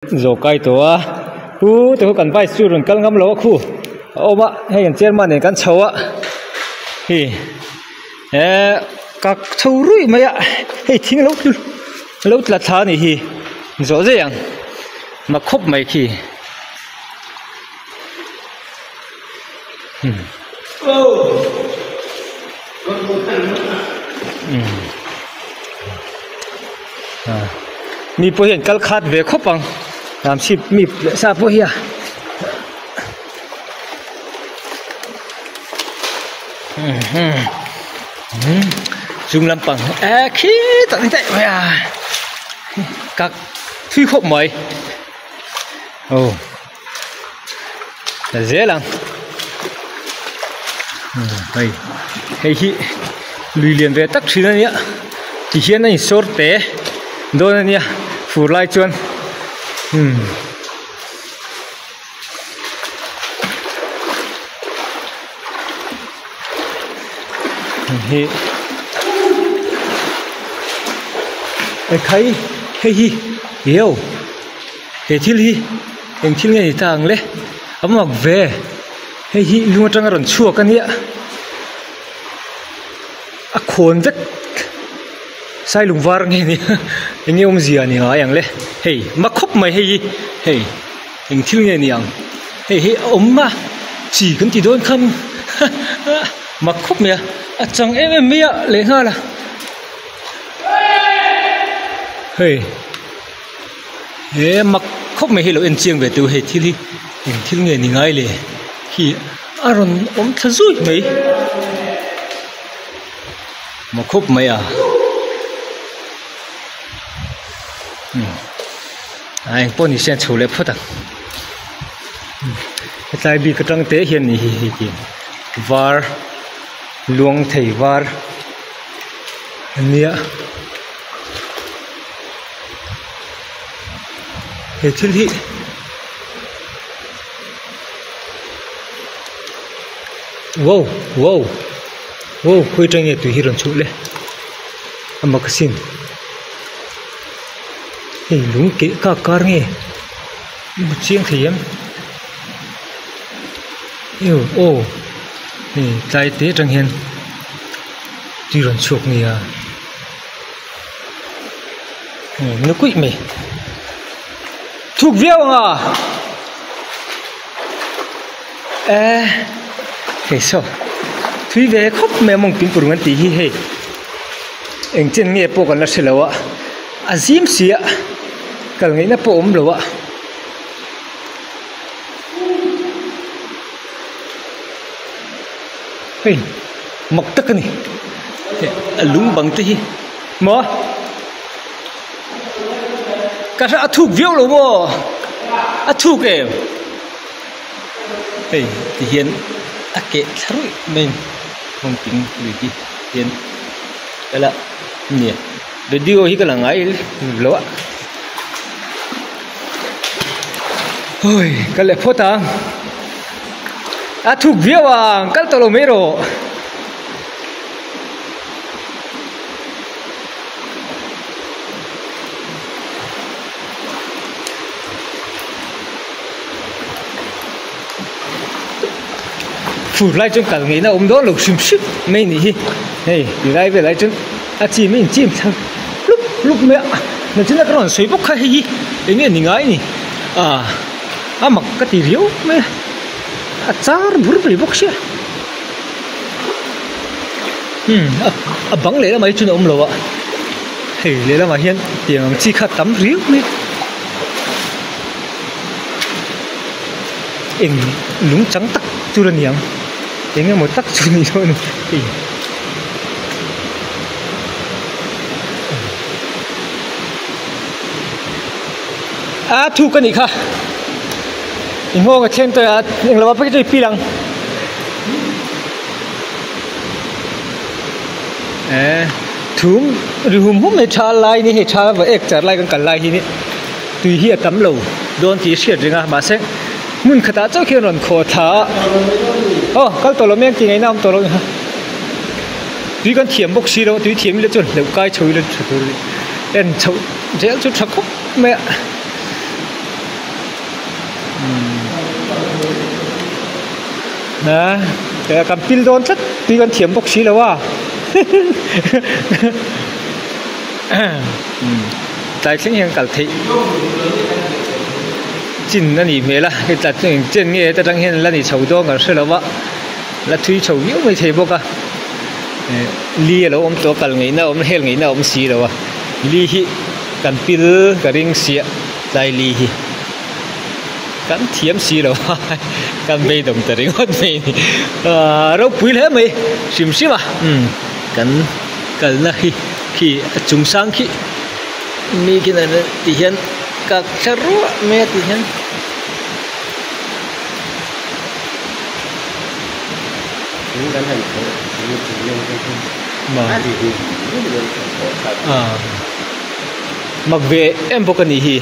rồi cái tổ tôi cần phải sử dụng căn ngắm lỗ khu ôm á hay là trên màn này căn sâu á thì các sâu rưỡi mấy ạ hayทิ้งlâu là thà này thì rõ ràng mà khóc mấy khi mi po hiện kal khat về khóc bằng làm ship mi sa po hia dùng làm bằng khí tận thế vậy à các phi khóc mấy là dễ lắm hay hi lùi liền về tắc xí này nhá chỉ hiện nay sốt té đôi này nhá phủ lại chuan hi thấy hi hiểu he thil hi em thil nghe tang le ấm về hi luôn trong cái chua cái nhá khôn rất sai lùng var nghe nè nghe ông gì à nè anh lẽ hey mắc khóc mày hey anh thiếu nghe nè hey mà chỉ cần chỉ đôi không mắc khóc mày chẳng em mía lấy ha là hey mắc khóc mày lo anh chiang về từ hey thiếu nghe nè ngay lẽ khi aron thật dối mày mà khóc mày à anh bọn mình sẽ处理不当tại vì cái trong tế hiện thì var luồng thầy var nia hệ thiên thị wow khui tranh nghệ tùy hiền chủ lệ mà cái xin hey lúng kỹ cả car nghe một chiếc thì em yêu hey trái tế trong hiền tuy rằng chuột này à nó quỵ mày thuộc viêu à hey sao tuy về khóc mẹ mong pin phụ ngân tí hey anh trên nghe bộ còn là sự lâu ạ azim xia cần nghĩ nó bổm rồi ạ hey mặc tất cái này lúng bằng tí mà cả sao thuộc viêu rồi bộ thuộc em hey thì hiện kệ thằng mình không tính gì hiện đây là nè video hi cái là ngay lỗ ôi cái lệ phốt à thuộc viêu à cái tàu lồng mero phủ lại trong cả ngày nào ông đó lục xùm xít mấy nỉ hey đi lại về lại chân chỉ mình chim thằng lúc mẹ nó chính là cái đòn suy bốc hay gì đấy nghe thì ngái nè mặc cái tỷ riếu mẹ char buru beri bốc xia bắn lấy là mấy chuyện ông lộ ạ hey lấy là mà hiện tiền chi khát tắm riếu mẹ em lúng trắng tắc chưa là niệm tiếng một tắc chưa gì thôi này thu cái này kha, anh hoa cái trên tôi anh làm cái gì pi lăng, thúng rồi hôm nay cha lại này cha và ek cha lại cái cành lại này, tùy hi tấm lầu, đón tí xịt rồi nghe mà xem, muốn khát cháu kia còn khó thả, cái tổ lồng em thì ngày nào tổ lồng, tuy con thiểm bốc xí đâu, tuy thiểm lên chuẩn, đầu cay chui lên chuẩn rồi, em chậu dễ chút sặc khóc mẹ. nè cái cầm pin đón chất tuy con thiểm bốc xí là wa tại sinh hiện cả thị chín là nhỉ mấy là cái đặt trên nghe ta đang hiện là nhỉ chầu đó ngờ là wa là thui chầu nhiều mấy thế bốc à lia là ông to cần nghĩ nào ông hel nghĩ nào ông xí là wa li hi cần pin cái ring xía tại li hi cần thiểm xí là wa cần bị động tới ngon mày đâu quý thế mày xìm xí mà cần là khi chúng sang khi mi cái này thì hiện các chợ mẹ thì hiện mà mặc về em vô cần gì